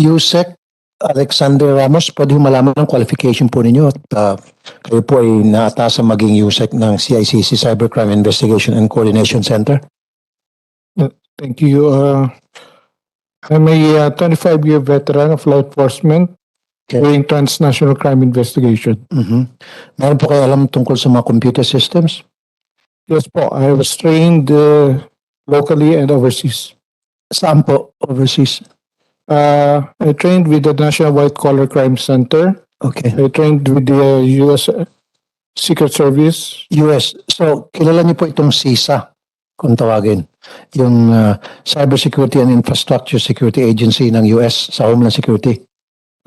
Yusek Alexander Ramos, pwede malaman ng qualification po ninyo at kayo po ay naatasan maging Yusek ng CICC Cybercrime Investigation and Coordination Center. Thank you. I'm a 25-year veteran of law enforcement doing transnational crime investigation. Meron po kayo alam tungkol sa mga computer systems? Yes po, I was trained locally and overseas. Saan po overseas? I trained with the National White Collar Crime Center. Okay. I trained with the U.S. Secret Service. US. So, kilala niyo po itong CISA, kung tawagin. Yung Cybersecurity and Infrastructure Security Agency ng US sa Homeland Security.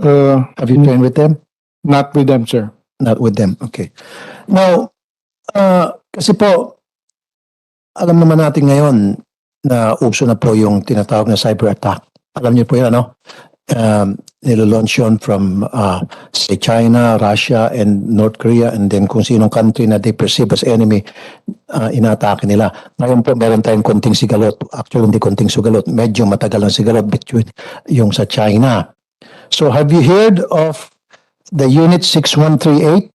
Have you trained with them? Not with them, sir. Not with them. Okay. Now, kasi po, alam naman natin ngayon na uso na po yung tinatawag na cyber attack. Alam niyo po yan, ano? Nilo-launch yun from, say, China, Russia, and North Korea, and then kung sinong country na they perceive as enemy, inaatake nila. Ngayon po, meron tayong konting sigalot. Actually, hindi konting sigalot. Medyo matagal ang sigalot between yung sa China. So, have you heard of the Unit 6138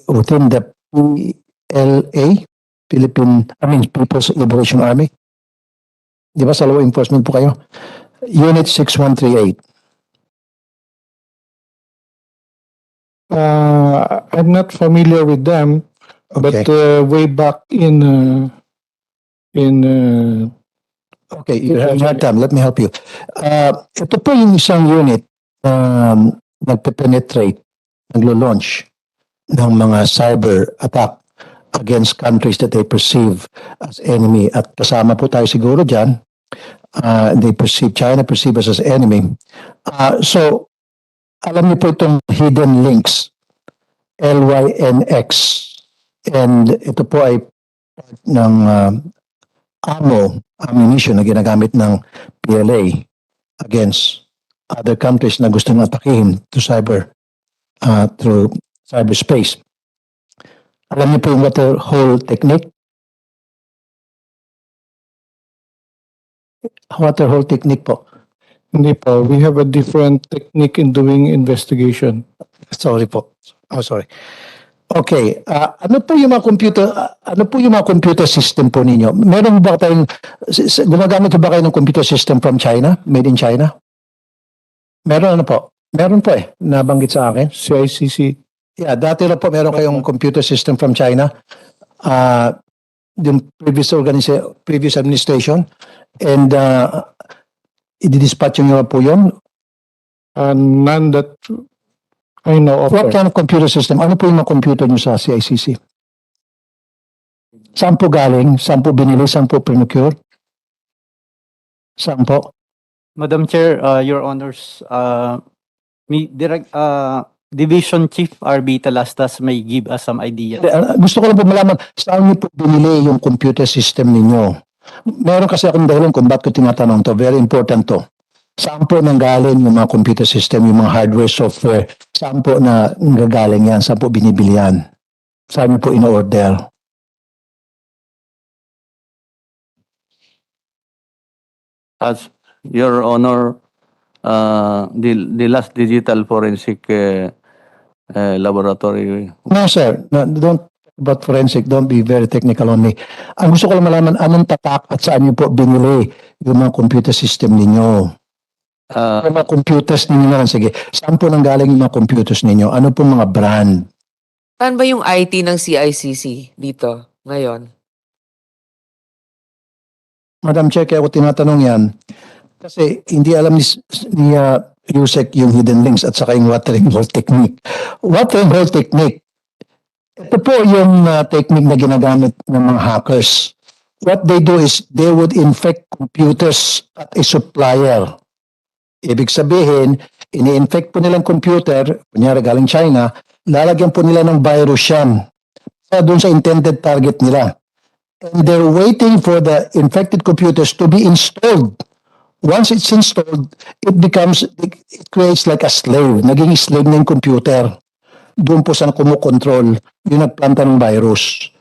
within the PLA, People's Liberation Army? Di ba sa law enforcement po kayo? Unit 6138. I'm not familiar with them, Okay. but way back in Okay, you have hard time. Let me help you. Ito po yung isang unit na nagpe-penetrate, naglo-launch ng mga cyber attack against countries that they perceive as enemy. At kasama po tayo siguro dyan. China perceives us as enemy. So, alam niyo po itong hidden links, LYNX. And ito po ay part ng ammunition na ginagamit ng PLA against other countries na gusto nang atakihin through cyberspace. Alam niyo po yung water hole technique? Water hole technique po. Hindi po. We have a different technique in doing investigation. Sorry po. Oh, sorry. Okay, ano po yung mga computer system po ninyo? Meron ba tayong gumagamit ba kayo ng computer system from China, made in China? Meron ano po? Meron po nabanggit sa akin. CICC. Yeah, dati na po meron kayong computer system from China. Yung previous administration, and i-dispatch nyo po yun. None that I know of. What kind of computer system? Ano po yung mga computer nyo sa CICC? Saan po galing? Saan po binili? Saan po procure? Saan po? Madam Chair, Your Honors, Division Chief RB Talastas may give us some idea. Gusto ko lang po malaman, saan niyo po binili yung computer system ninyo? Meron kasi akong dahilan kung ba't ko tinatanong to. Very important to. Saan po nanggaling yung mga computer system, yung mga hardware, software? Saan po na nanggaling yan? Saan po binibili yan? Saan niyo po in-order? As Your Honor, the last digital forensic laboratory. No, sir. No, don't about forensic. Don't be very technical on me. Ang gusto ko lang malaman, anong tatak at saan niyo po binili yung mga computer system ninyo? Yung mga computers ninyo na lang. Sige. Saan po nanggaling yung mga computers ninyo? Ano po mga brand? Saan ba yung IT ng CICC dito ngayon? Madam Chair, kaya ako tinatanong yan. Kasi hindi alam ni Yusek yung hidden links at saka yung watering hole technique. Watering hole technique. Ito po yung technique na ginagamit ng mga hackers. What they do is they would infect computers at a supplier. Ibig sabihin, ini-infect po nilang computer, kunyari galing China, lalagyan po nila ng virus yan. Doon sa intended target nila. And they're waiting for the infected computers to be installed. Once it's installed, it creates like a slave. Naging slave na yung computer. Doon po sa kumukontrol yung nagplanta ng virus.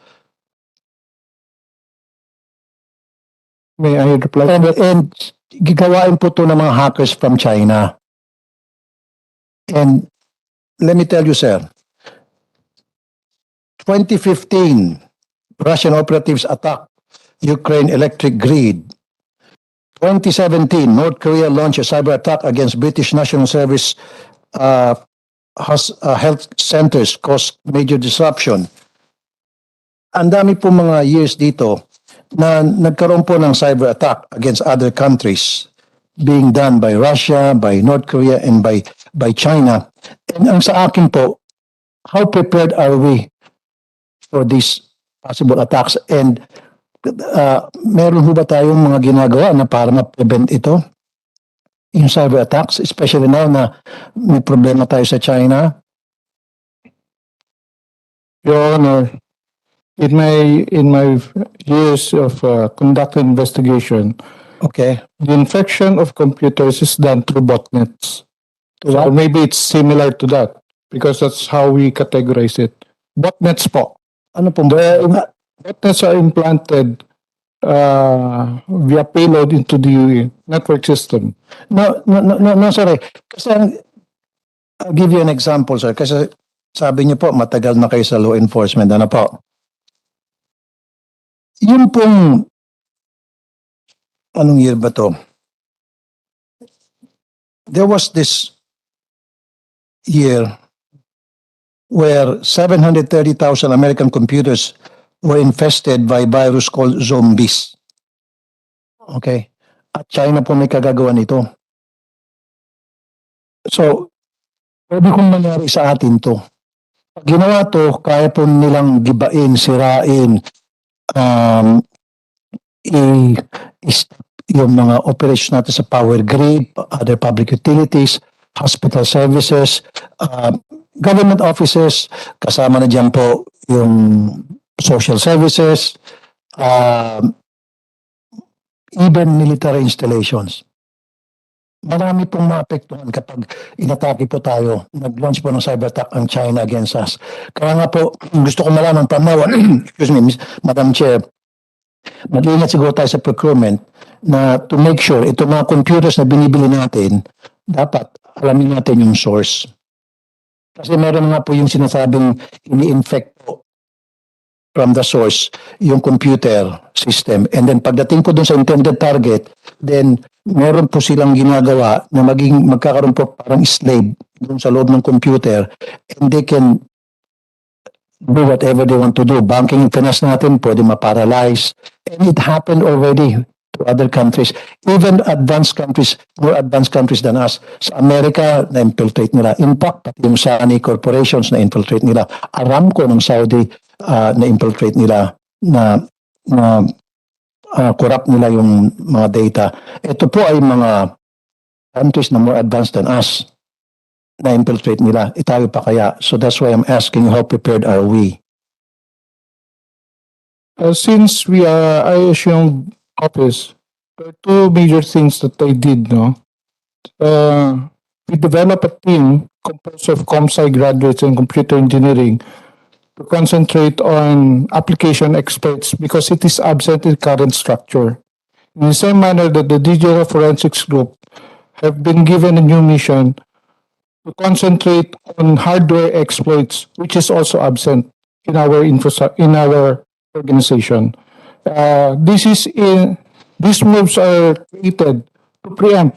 May I reply? And gigawain po to ng mga hackers from China. And let me tell you, sir, 2015, Russian operatives attacked Ukraine electric grid. 2017, North Korea launched a cyber attack against British National Service health centers, caused major disruption. Ang dami po mga years dito na nagkaroon po ng cyber attack against other countries being done by Russia, by North Korea, and by China. And ang sa akin po, how prepared are we for these possible attacks? And meron ho ba tayong mga ginagawa na para ma-prevent ito? Yung cyber attacks, especially now na may problema tayo sa China. Your Honor, in my years of conducting investigation, Okay. the infection of computers is done through botnets. So maybe it's similar to that because that's how we categorize it. Botnets po. Ano po? Botnets are implanted via payload into the network system. No, sorry. Kasi I'll give you an example, sir. Kasi sabi niyo po, matagal na kayo sa law enforcement. Ano po? Yung pong, anong year ba to? There was this year where 730,000 American computers were infested by virus called zombies. Okay? At China po may kagagawa nito. So, pwede kong mangyari sa atin to. Pag ginawa to, kaya po nilang gibain, sirain, yung mga operations natin sa power grid, other public utilities, hospital services, government offices, kasama na dyan po yung social services, even military installations. Marami pong maapektuhan kapag inatake po tayo. Nag-launch po ng cyber attack ang China against us. Kaya nga po, gusto ko malaman from now on, excuse me, Madam Chair, mag-ingat siguro tayo sa procurement na to make sure itong mga computers na binibili natin, dapat alamin natin yung source. Kasi meron nga po yung sinasabing ini-infect po from the source yung computer system. And then pagdating po dun sa intended target, then meron po silang ginagawa na magkakaroon po parang slave dun sa loob ng computer, and they can do whatever they want to do. Banking finance natin pwede ma-paralyze. And it happened already to other countries. Even advanced countries, more advanced countries than us. Sa Amerika, na-infiltrate nila. In fact, pati yung Sani corporations na-infiltrate nila. Aramco ng Saudi, na-infiltrate nila na corrupt nila yung mga data. Ito po ay mga countries na more advanced than us na-infiltrate nila. Itayo pa kaya? So that's why I'm asking, how prepared are we? Since I assumed office, there are two major things that I did, no? We developed a team composed of ComSci graduates and computer engineering to concentrate on application experts because it is absent in current structure. In the same manner that the digital forensics group have been given a new mission to concentrate on hardware exploits, which is also absent in our organization. These moves are created to preempt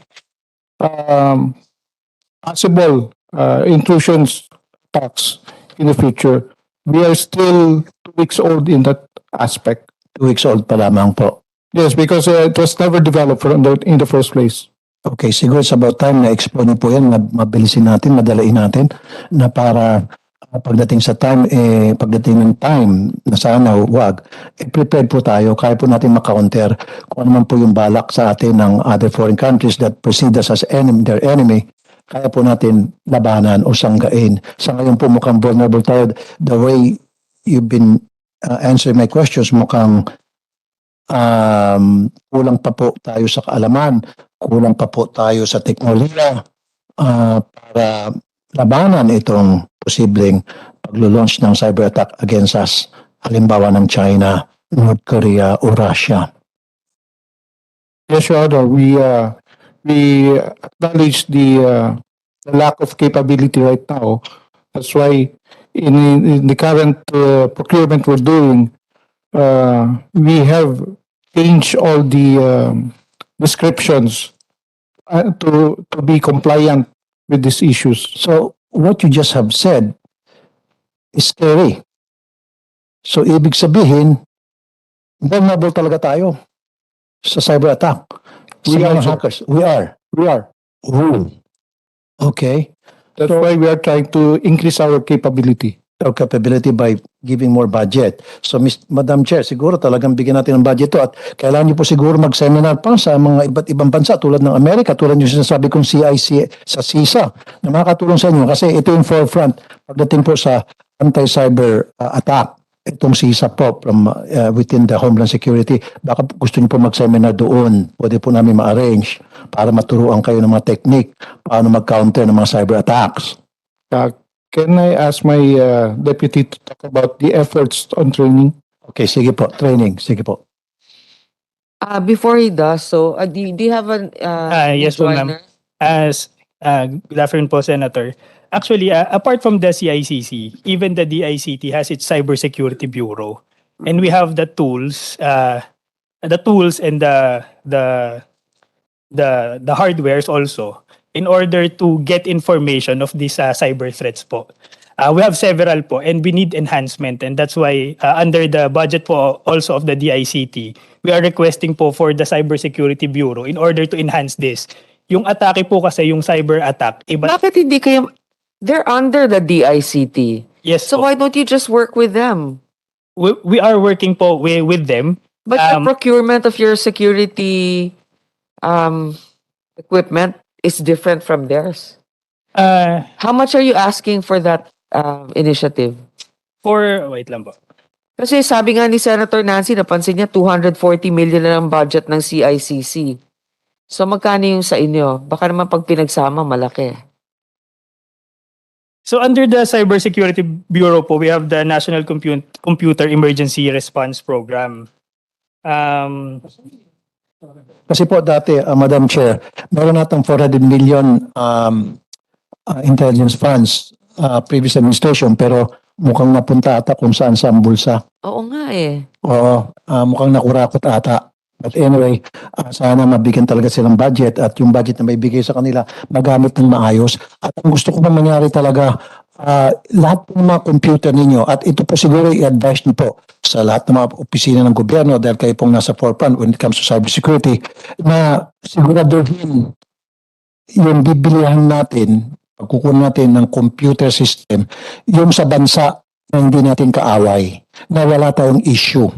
possible intrusions attacks in the future. We are still 2 weeks old in that aspect. 2 weeks old pa lamang po. Yes, because it was never developed in the first place. Okay, siguro it's about time na explore na po yan, mabilisin natin, madalain natin, na para pagdating sa time, pagdating ng time, na sana huwag, prepared po tayo, kaya po natin makaunter kung ano man po yung balak sa atin ng other foreign countries that perceive us as their enemy, kaya po natin labanan o sanggain. Sa ngayon po mukhang vulnerable tayo. The way you've been answering my questions, mukhang kulang pa po tayo sa kaalaman, kulang pa po tayo sa teknolohiya para labanan itong posibleng paglo-launch ng cyber attack against us, halimbawa ng China, North Korea o Russia. Yes, Your Honor, we acknowledge the lack of capability right now. That's why in the current procurement we're doing, we have changed all the descriptions to be compliant with these issues. So what you just have said is scary. So ibig sabihin, vulnerable talaga tayo sa cyber attack. Sa We are, mga sir. hackers. We are. We are. Oh. Okay. That's why we are trying to increase our capability. Our capability by giving more budget. So, Madam Chair, siguro talagang bigyan natin ng budget to at kailangan niyo po siguro mag-seminar pa sa mga iba't ibang bansa tulad ng Amerika, tulad yung sinasabi kong CIC sa CISA na makakatulong sa inyo kasi ito yung forefront pagdating po sa anti-cyber attack. Itong CISA po from within the Homeland Security. Baka gusto niyo po mag-seminar doon. Pwede po namin ma-arrange para maturuan kayo ng mga technique paano mag-counter ng mga cyber attacks. Can I ask my deputy to talk about the efforts on training? Okay, sige po. Training. Sige po. Before he does so, do you have an Yes po, ma'am. joiner? Good afternoon po, Senator. Actually, apart from the CICC, even the DICT has its Cybersecurity Bureau, and we have the tools and the hardwares also in order to get information of these cyber threats po. We have several po, and we need enhancement, and that's why under the budget po also of the DICT, we are requesting po for the Cybersecurity Bureau in order to enhance this. Yung atake po kasi, yung cyber attack, iba. Bakit hindi kayo, they're under the DICT. Yes So po. why don't you just work with them? We are working po with them. But the procurement of your security equipment is different from theirs. How much are you asking for that initiative? Wait lang po. Kasi sabi nga ni Senator Nancy, napansin niya 240 million na ang budget ng CICC. So magkano yung sa inyo? Baka naman pag pinagsama, malaki. So under the Cybersecurity Bureau po, we have the National Computer Emergency Response Program. Kasi po dati, Madam Chair, meron natang 400 million intelligence funds previous administration pero mukhang napunta ata kung saan sa bulsa. Oo nga eh. Oo, mukhang nakurakot ata. But anyway, sana mabigyan talaga silang budget at yung budget na may bigay sa kanila magamit ng maayos. At ang gusto ko na mangyari talaga, lahat ng mga computer ninyo at ito po siguro i-advise niyo po sa lahat ng mga opisina ng gobyerno dahil kayo pong nasa forefront when it comes to cybersecurity na siguraduhin yung bibilihan natin, pagkukunan natin ng computer system, yung sa bansa na hindi natin kaaway, na wala tayong issue.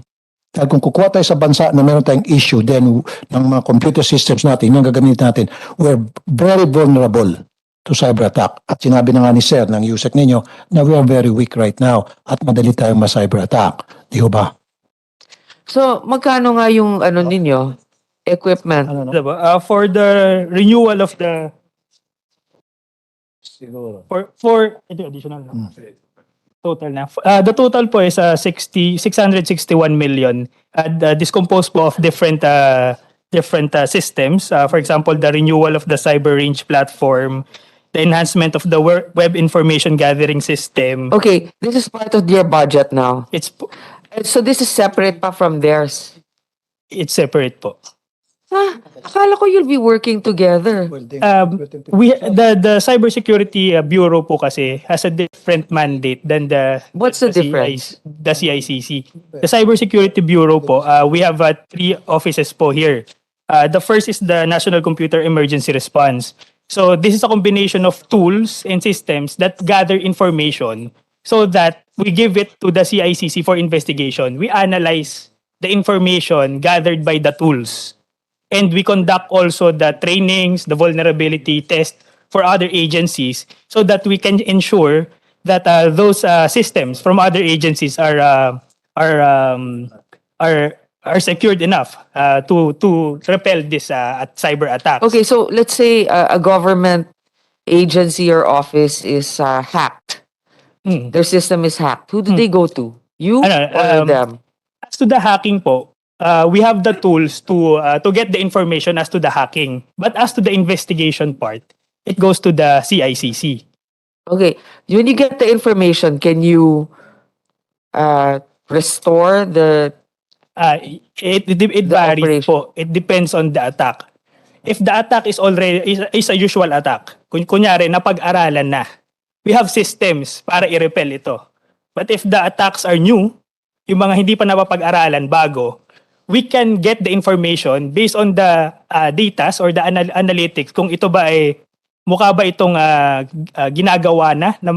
Dahil kung kukuha tayo sa bansa na meron tayong issue, then ng mga computer systems natin, yung gagamitin natin, we're very vulnerable to cyber attack. At sinabi na nga ni Sir, ng USEC ninyo, na we are very weak right now at madali tayong ma-cyber attack. Di ho ba? So magkano nga yung ano ninyo? Equipment. Diba? For the renewal of the for ito additional na. Total na. The total po is 661 million. Discomposed po of different systems. For example, the renewal of the cyber range platform, the enhancement of the web information gathering system. Okay, this is part of your budget now. So this is separate pa from theirs. it's separate po. Akala ko you'll be working together. The Cybersecurity Bureau po kasi has a different mandate than What's the difference? The CICC. The Cybersecurity Bureau po, we have 3 offices po here. The first is the National Computer Emergency Response. So this is a combination of tools and systems that gather information so that we give it to the CICC for investigation. We analyze the information gathered by the tools. And we conduct also the trainings, the vulnerability test for other agencies so that we can ensure that those systems from other agencies are secured enough to repel this cyber attacks. Okay, so let's say a government agency or office is hacked. Their system is hacked. Who do they go to? You or them? As to the hacking po, we have the tools to get the information as to the hacking. But as to the investigation part, it goes to the CICC. Okay, when you get the information, can you restore the It The varies operation. po. It depends on the attack. If the attack is already is a usual attack, kunyari napag-aralan na, we have systems para i-repel ito. But if the attacks are new, yung mga hindi pa napapag-aralan bago, we can get the information based on the data or the analytics kung ito ba ay mukha ba itong ginagawa na ng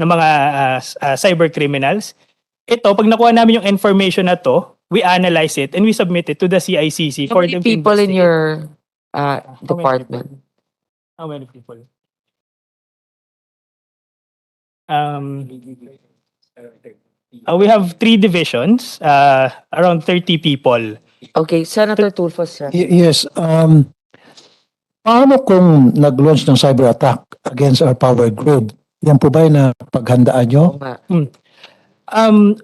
mga cyber criminals. Ito, pag nakuha namin yung information na to, we analyze it and we submit it to the CICC how for many them to people in investigate. your many department? How many people? We have 3 divisions, around 30 people. Okay, Senator Tulfo, sir. Yes. Paano kung nag-launch ng cyber attack against our power grid? Yan po ba na paghandaan nyo? Oo nga.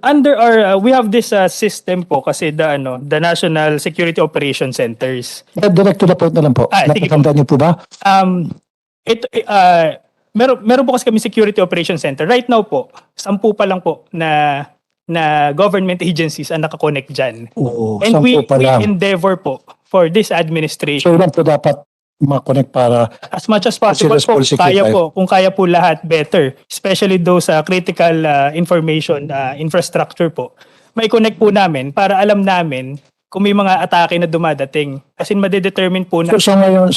Under our we have this system po kasi the National Security Operation Centers. Direct to the point na lang po. Sige po. Napaghandaan nyo po ba? Meron po kasi kami Security Operation Center. Right now po, 10 pa lang po na government agencies ang nakakonect dyan. Oo, And we 10 pa lang. endeavor po for this administration So lang po dapat makonect para as much as possible Consider po, policy kaya critical. po, kung kaya po lahat, better. Especially those critical information infrastructure po. May connect po namin para alam namin kung may mga atake na dumadating. Kasi madedetermine po na So ngayon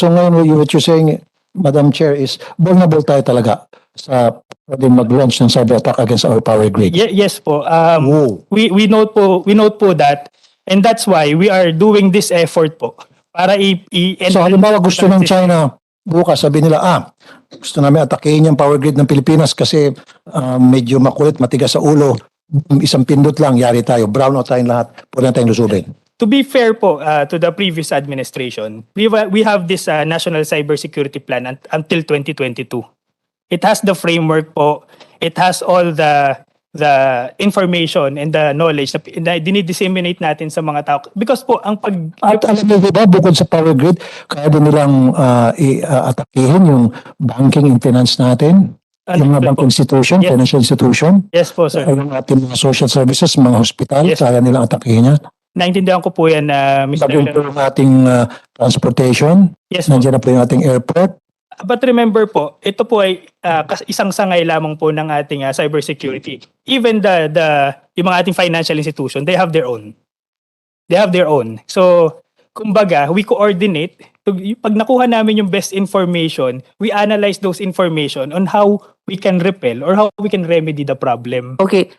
what you're saying, Madam Chair, is vulnerable tayo talaga sa pwedeng mag-launch ng cyber attack against our power grid. Yes po. Wow. We note po that, and that's why we are doing this effort po para So halimbawa gusto ng China bukas, sabi nila, gusto namin atakehin yung power grid ng Pilipinas kasi medyo makulit, matigas sa ulo. Isang pindot lang, yari tayo. Brown out tayong lahat. Pwede na tayong lusubin. To be fair po to the previous administration, we have this National Cybersecurity Plan until 2022. It has the framework po. It has all the information and the knowledge na dinidisseminate natin sa mga tao. Because po, ang At alam niyo ba, bukod sa power grid, kaya din nilang atakehin yung banking and finance natin, yung mga banking institution, Yes. financial institution, Yes po, sir. yung ating mga social services, mga hospital, Yes. kaya nilang atakehin yan. Naintindihan ko po yan, Mr. Bagay po yung ating transportation, Yes po. nandiyan na po yung ating airport. But remember po, ito po ay isang sangay lamang po ng ating cybersecurity. Even yung mga ating financial institution, they have their own. They have their own. So, kumbaga, we coordinate. Pag nakuha namin yung best information, we analyze those information on how we can repel or how we can remedy the problem. Okay.